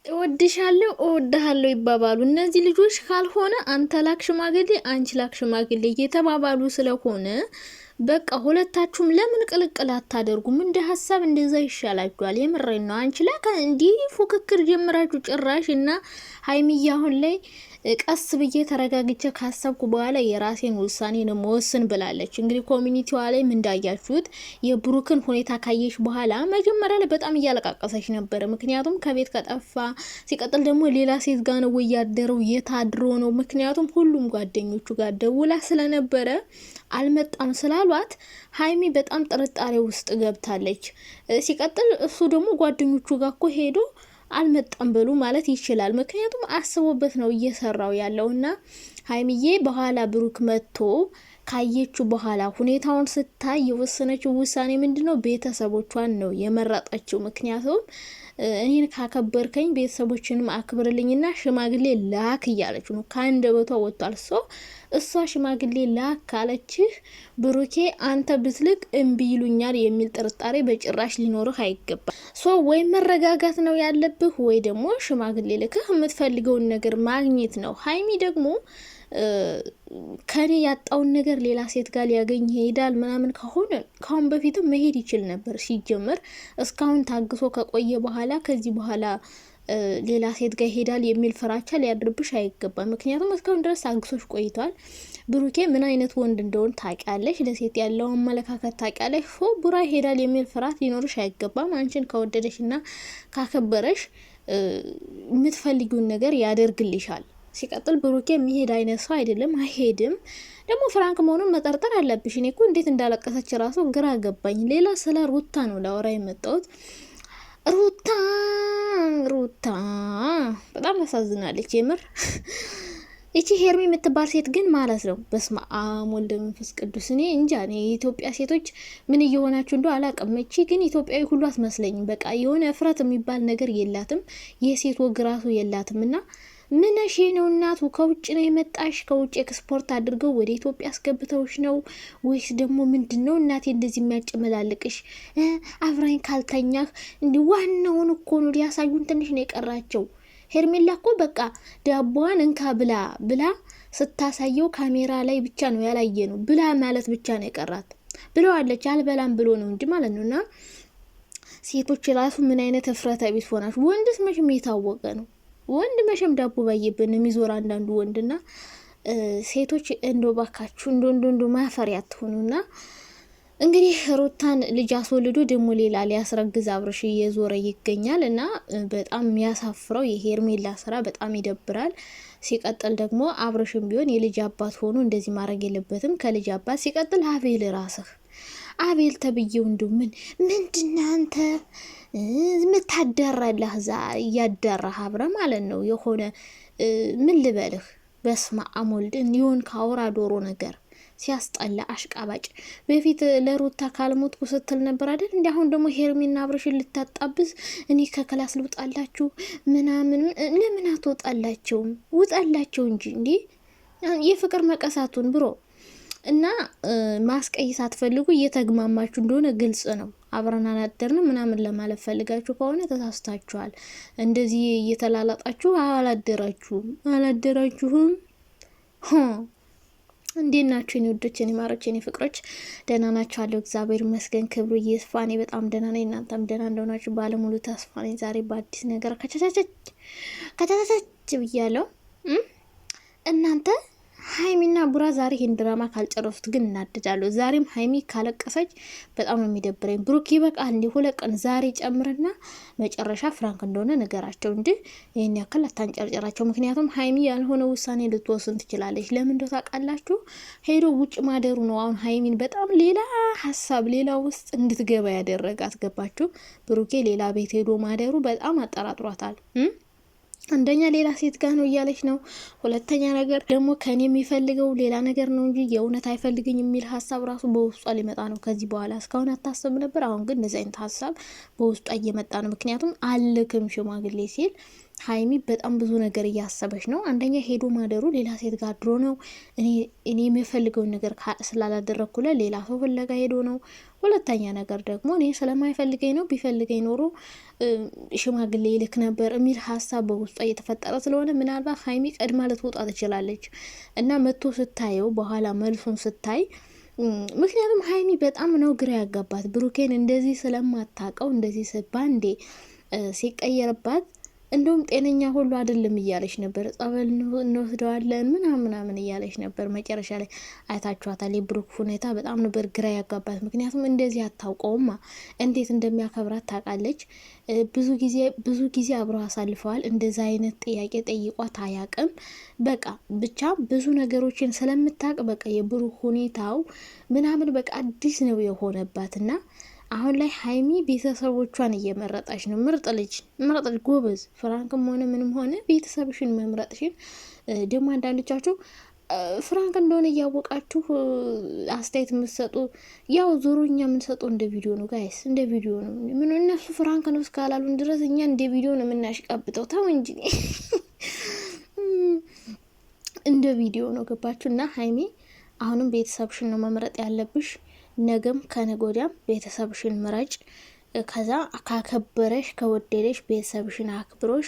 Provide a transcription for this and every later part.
እወድሻለሁ እወድሃለሁ ይባባሉ እነዚህ ልጆች። ካልሆነ አንተ ላክ ሽማግሌ አንቺ ላክ ሽማግሌ እየተባባሉ ስለሆነ በቃ ሁለታችሁም ለምን ቅልቅል አታደርጉም? እንደ ሀሳብ እንደዛ ይሻላችኋል። የምሬን ነው። አንቺ ላክ እንዲህ ፉክክር ጀምራችሁ ጭራሽ እና ሀይሚዬ አሁን ላይ ቀስ ብዬ ተረጋግቼ ካሰብኩ በኋላ የራሴን ውሳኔ ነው መወስን ብላለች። እንግዲህ ኮሚኒቲዋ ላይ እንዳያችሁት የብሩክን ሁኔታ ካየሽ በኋላ መጀመሪያ ላይ በጣም እያለቃቀሰች ነበር። ምክንያቱም ከቤት ከጠፋ ሲቀጥል ደግሞ ሌላ ሴት ጋር ነው ያደረው የታድሮ ነው። ምክንያቱም ሁሉም ጓደኞቹ ጋር ደውላ ስለነበረ አልመጣም ስላሏት ሀይሚ በጣም ጥርጣሬ ውስጥ ገብታለች። ሲቀጥል እሱ ደግሞ ጓደኞቹ ጋር እኮ ሄዶ አልመጣም በሉ ማለት ይችላል። ምክንያቱም አስቦበት ነው እየሰራው ያለውና ሀይሚዬ በኋላ ብሩክ መጥቶ ካየችው በኋላ ሁኔታውን ስታይ የወሰነችው ውሳኔ ምንድነው? ቤተሰቦቿን ነው የመረጠችው። ምክንያቱም እኔን ካከበርከኝ ቤተሰቦችንም አክብርልኝና ሽማግሌ ላክ እያለች ነው። ከአንደበቷ ወጥቷል። እሷ ሽማግሌ ላክ ካለችህ ብሩኬ አንተ ብትልቅ እምቢ ይሉኛል የሚል ጥርጣሬ በጭራሽ ሊኖርህ አይገባም። ወይ መረጋጋት ነው ያለብህ ወይ ደግሞ ሽማግሌ ልክህ የምትፈልገውን ነገር ማግኘት ነው። ሀይሚ ደግሞ ከኔ ያጣውን ነገር ሌላ ሴት ጋር ሊያገኝ ይሄዳል ምናምን ከሆነ ካሁን በፊትም መሄድ ይችል ነበር። ሲጀመር እስካሁን ታግሶ ከቆየ በኋላ ከዚህ በኋላ ሌላ ሴት ጋር ይሄዳል የሚል ፍራቻ ሊያድርብሽ አይገባም። ምክንያቱም እስካሁን ድረስ ታግሶሽ ቆይቷል። ብሩኬ ምን አይነት ወንድ እንደሆነ ታውቂያለሽ፣ ለሴት ያለው አመለካከት ታውቂያለሽ። ቡራ ይሄዳል የሚል ፍርሃት ሊኖርሽ አይገባም። አንቺን ከወደደሽና ካከበረሽ የምትፈልጊውን ነገር ያደርግልሻል። ሲቀጥል ብሩኬ የሚሄድ አይነት ሰው አይደለም፣ አይሄድም። ደግሞ ፍራንክ መሆኑን መጠርጠር አለብሽ። እኔ እኮ እንዴት እንዳለቀሰች ራሱ ግራ ገባኝ። ሌላ ስለ ሩታ ነው ላወራ የመጣሁት። ሩታ በጣም ያሳዝናለች የምር። ይቺ ሄርሚ የምትባል ሴት ግን ማለት ነው በስመ አብ ወልደ መንፈስ ቅዱስ። እኔ እንጃ የኢትዮጵያ ሴቶች ምን እየሆናችሁ እንደው አላውቅም። እቺ ግን ኢትዮጵያዊ ሁሉ አትመስለኝም። በቃ የሆነ እፍረት የሚባል ነገር የላትም፣ የሴት ወግ ራሱ የላትም። እና ምንሽ ነው እናቱ? ከውጭ ነው የመጣሽ? ከውጭ ኤክስፖርት አድርገው ወደ ኢትዮጵያ አስገብተውሽ ነው ወይስ ደግሞ ምንድነው? እናቴ እንደዚህ የሚያጨመላልቅሽ አብራኝ ካልተኛህ እንዲ ዋናውን እኮ ነው ሊያሳዩን ትንሽ ነው የቀራቸው። ሄርሜላ እኮ በቃ ዳቦዋን እንካ ብላ ብላ ስታሳየው ካሜራ ላይ ብቻ ነው ያላየ ነው። ብላ ማለት ብቻ ነው የቀራት። ብለዋለች አልበላም ብሎ ነው እንጂ ማለት ነውና ሴቶች ራሱ ምን አይነት እፍረተ ቢስ ሆናችሁ። ወንድስ መቼም የታወቀ ነው። ወንድ መቼም ዳቦ ባየብን የሚዞር አንዳንዱ ወንድና ሴቶች እንደው ባካችሁ እንደው ማፈሪያ አትሆኑና እንግዲህ ሩታን ልጅ አስወልዶ ደግሞ ሌላ ሊያስረግዝ አብርሽ እየዞረ ይገኛል። እና በጣም የሚያሳፍረው የሄርሜላ ስራ በጣም ይደብራል። ሲቀጥል ደግሞ አብርሽም ቢሆን የልጅ አባት ሆኖ እንደዚህ ማድረግ የለበትም። ከልጅ አባት ሲቀጥል አቤል ራስህ አቤል ተብዬው እንደው ምንድነው አንተ ምታደራለህ? እያደራህ አብረ ማለት ነው የሆነ ምን ልበልህ፣ በስመ አብ ወልድ ይሁን ካውራ ዶሮ ነገር ሲያስጠላ አሽቃባጭ። በፊት ለሩታ ካልሞትኩ ስትል ነበር አይደል? እንዴ አሁን ደግሞ ሄርሚና አብርሽን ልታጣብስ እኔ ከክላስ ልውጣላችሁ ምናምን። ለምን አትወጣላቸውም? ውጣላቸው እንጂ እንዴ የፍቅር መቀሳቱን ብሮ እና ማስቀይስ አትፈልጉ። እየተግማማችሁ እንደሆነ ግልጽ ነው። አብረን አላደርንም ምናምን ለማለት ፈልጋችሁ ከሆነ ተሳስታችኋል። እንደዚህ እየተላላጣችሁ አላደራችሁም። እንዴት ናችሁ የኔ ውዶች፣ የኔ ማሮች፣ የኔ ፍቅሮች? ደህና ናችሁ? አለው እግዚአብሔር ይመስገን፣ ክብሩ ይስፋ። እኔ በጣም ደህና ነኝ። እናንተም ደህና እንደሆናችሁ ባለሙሉ ተስፋ ነኝ። ዛሬ በአዲስ ነገር ከቻቻች ብያለሁ። እናንተ ሀይሚና ቡራ ዛሬ ይህን ድራማ ካልጨረሱት ግን እናድዳለሁ። ዛሬም ሀይሚ ካለቀሰች በጣም ነው የሚደብረኝ። ብሩክ ይበቃል እንዲህ 2 ቀን ዛሬ ጨምርና መጨረሻ ፍራንክ እንደሆነ ነገራቸው እንጂ ይህን ያክል አታንጨርጨራቸው። ምክንያቱም ሀይሚ ያልሆነ ውሳኔ ልትወስን ትችላለች። ለምን እንደው ታውቃላችሁ? ሄዶ ውጭ ማደሩ ነው አሁን ሀይሚን በጣም ሌላ ሀሳብ ሌላ ውስጥ እንድትገባ ያደረጋት። ገባችሁ? ብሩኬ ሌላ ቤት ሄዶ ማደሩ በጣም አጠራጥሯታል። አንደኛ ሌላ ሴት ጋር ነው እያለች ነው። ሁለተኛ ነገር ደግሞ ከኔ የሚፈልገው ሌላ ነገር ነው እንጂ የእውነት አይፈልግኝ የሚል ሀሳብ ራሱ በውስጧ ሊመጣ ነው ከዚህ በኋላ። እስካሁን አታስብ ነበር፣ አሁን ግን እንደዚህ አይነት ሀሳብ በውስጧ እየመጣ ነው። ምክንያቱም አልክም ሽማግሌ ሲል ሀይሚ በጣም ብዙ ነገር እያሰበች ነው። አንደኛ ሄዶ ማደሩ ሌላ ሴት ጋር ድሮ ነው። እኔ የሚፈልገውን ነገር ስላላደረግኩለ ሌላ ሰው ፍለጋ ሄዶ ነው። ሁለተኛ ነገር ደግሞ እኔ ስለማይፈልገኝ ነው፣ ቢፈልገኝ ኖሮ ሽማግሌ ይልክ ነበር የሚል ሀሳብ በውስጧ እየተፈጠረ ስለሆነ ምናልባት ሀይሚ ቀድማ ልትወጣ ትችላለች እና መቶ ስታየው በኋላ መልሱን ስታይ ምክንያቱም ሀይሚ በጣም ነው ግራ ያጋባት። ብሩኬን እንደዚህ ስለማታቀው እንደዚህ ባንዴ ሲቀየርባት እንደውም ጤነኛ ሁሉ አይደለም እያለች ነበር። ጸበል እንወስደዋለን ምናምን እያለች ነበር። መጨረሻ ላይ አይታችኋታል። የብሩክ ሁኔታ በጣም ነበር ግራ ያጋባት። ምክንያቱም እንደዚህ አታውቀውማ፣ እንዴት እንደሚያከብራት ታውቃለች። ብዙ ጊዜ አብረው አሳልፈዋል። እንደዛ አይነት ጥያቄ ጠይቋት አያውቅም። በቃ ብቻ ብዙ ነገሮችን ስለምታውቅ በቃ የብሩክ ሁኔታው ምናምን በቃ አዲስ ነው የሆነባትና አሁን ላይ ሀይሚ ቤተሰቦቿን እየመረጣች ነው። ምርጥ ልጅ ጎበዝ። ፍራንክም ሆነ ምንም ሆነ ቤተሰብሽን መምረጥሽን ደግሞ አንዳንዶቻችሁ ፍራንክ እንደሆነ እያወቃችሁ አስተያየት የምትሰጡ ያው ዞሮ እኛ የምንሰጠው እንደ ቪዲዮ ነው ጋይስ፣ እንደ ቪዲዮ ነው። ምን እነሱ ፍራንክ ነው እስካላሉን ድረስ እኛ እንደ ቪዲዮ ነው የምናሽቃብጠው። ተው እንጂ እንደ ቪዲዮ ነው። ገባችሁ? እና ሀይሚ አሁንም ቤተሰብሽን ነው መምረጥ ያለብሽ። ነገም ከነጎዳም ቤተሰብሽን ምረጭ። ከዛ ካከበረሽ ከወደደሽ ቤተሰብሽን አክብሮሽ።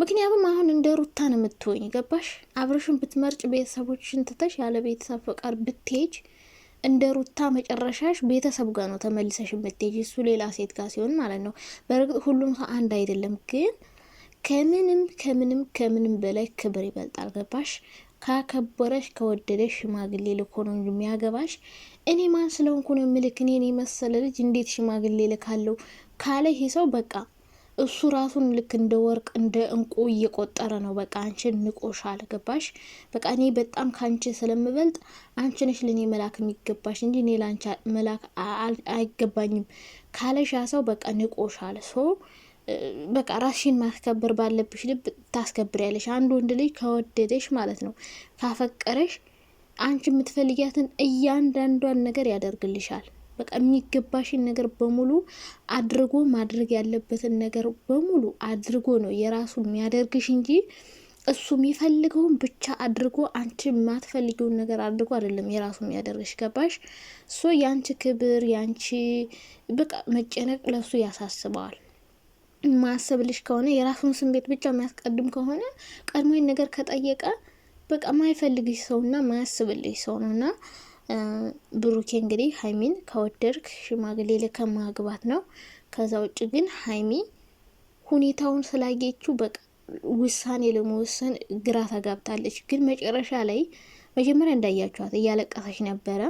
ምክንያቱም አሁን እንደ ሩታ ነው የምትሆኝ። ገባሽ? አብረሽን ብትመርጭ ቤተሰቦችሽን ትተሽ ያለ ቤተሰብ ፈቃድ ብትሄጅ እንደ ሩታ መጨረሻሽ ቤተሰብ ጋር ነው ተመልሰሽ የምትሄጅ። እሱ ሌላ ሴት ጋር ሲሆን ማለት ነው። በእርግጥ ሁሉም ሰው አንድ አይደለም፣ ግን ከምንም በላይ ክብር ይበልጣል። ገባሽ? ካከበረሽ ከወደደሽ ሽማግሌ ልኮ ነው የሚያገባሽ። እኔ ማን ስለሆንኩ ነው ምልክ? እኔ መሰለ ልጅ እንዴት ሽማግሌ ልካለው ካለ ይሄ ሰው በቃ እሱ ራሱን ልክ እንደ ወርቅ እንደ እንቁ እየቆጠረ ነው። በቃ አንቺን ንቆሻል። ገባሽ? በቃ እኔ በጣም ካንቺ ስለምበልጥ አንቺ ነሽ ለኔ መላክ የሚገባሽ እንጂ እኔ ላንቺ መላክ አይገባኝም ካለሽ ያ ሰው በቃ ንቆሻል። በቃ ራስሽን ማስከበር ባለብሽ ልብ ታስከብሪያለሽ። አንድ ወንድ ልጅ ከወደደሽ ማለት ነው ካፈቀረሽ አንቺ የምትፈልጊያትን እያንዳንዷን ነገር ያደርግልሻል። በቃ የሚገባሽን ነገር በሙሉ አድርጎ ማድረግ ያለበትን ነገር በሙሉ አድርጎ ነው የራሱ የሚያደርግሽ እንጂ እሱ የሚፈልገውን ብቻ አድርጎ አንቺ የማትፈልጊውን ነገር አድርጎ አይደለም የራሱ የሚያደርግሽ። ገባሽ? ያንቺ ክብር ያንቺ በቃ መጨነቅ ለሱ ያሳስበዋል። ማሰብልሽ ከሆነ የራሱን ስሜት ብቻ የሚያስቀድም ከሆነ ቀድሞኝ ነገር ከጠየቀ በቃ ማይፈልግሽ ሰውና ማያስብልሽ ሰው ነውና ብሩኬ እንግዲህ ሀይሚን ከወደድክ ሽማግሌ ልከ ማግባት ነው። ከዛ ውጭ ግን ሀይሚ ሁኔታውን ስላየችው በቃ ውሳኔ ለመወሰን ግራ ተጋብታለች። ግን መጨረሻ ላይ መጀመሪያ እንዳያችኋት እያለቀሰች ነበረ።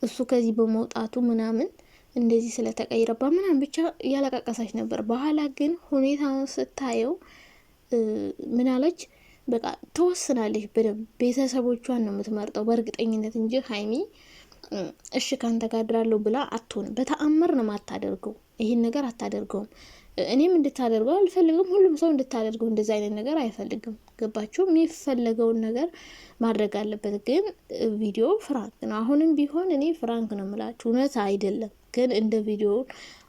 እሱ ከዚህ በመውጣቱ ምናምን እንደዚህ ስለተቀይረባ ምናምን ብቻ እያለቀሰች ነበር። በኋላ ግን ሁኔታውን ስታየው ምን አለች? በቃ ተወስናለች። በደንብ ቤተሰቦቿን ነው የምትመርጠው በእርግጠኝነት እንጂ ሀይሚ እሺ ካንተ ጋር አድራለሁ ብላ አትሆንም። በተአምር ነው ማታደርገው። ይሄን ነገር አታደርገውም። እኔም እንድታደርገው አልፈልግም። ሁሉም ሰው እንድታደርገው እንደዚህ አይነት ነገር አይፈልግም። ገባችሁ? የሚፈለገውን ነገር ማድረግ አለበት። ግን ቪዲዮ ፍራንክ ነው። አሁንም ቢሆን እኔ ፍራንክ ነው የምላችሁ፣ እውነት አይደለም። ግን እንደ ቪዲዮ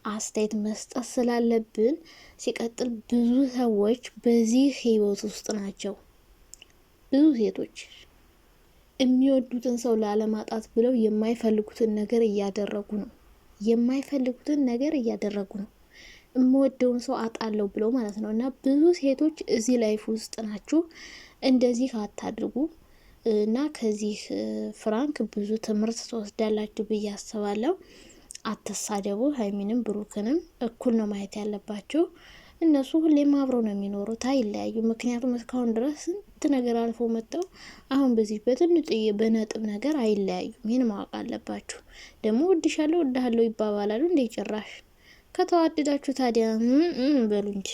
አስተያየት መስጠት ስላለብን። ሲቀጥል ብዙ ሰዎች በዚህ ህይወት ውስጥ ናቸው። ብዙ ሴቶች የሚወዱትን ሰው ላለማጣት ብለው የማይፈልጉትን ነገር እያደረጉ ነው። የምወደውን ሰው አጣለው ብለው ማለት ነው። እና ብዙ ሴቶች እዚህ ላይፍ ውስጥ ናችሁ። እንደዚህ አታድርጉ እና ከዚህ ፍራንክ ብዙ ትምህርት ትወስዳላችሁ ብዬ አስባለሁ። አትሳደቡ። ሀይሚንም ብሩክንም እኩል ነው ማየት ያለባችሁ። እነሱ ሁሌም አብረው ነው የሚኖሩት፣ አይለያዩ። ምክንያቱም እስካሁን ድረስ ስንት ነገር አልፎ መጥተው አሁን በዚህ በትንጥዬ በነጥብ ነገር አይለያዩም። ይህን ማወቅ አለባችሁ። ደግሞ ወድሻለሁ ወድሃለሁ ይባባላሉ እንዴ ጭራሽ። ከተዋደዳችሁ ታዲያ በሉ እንጂ።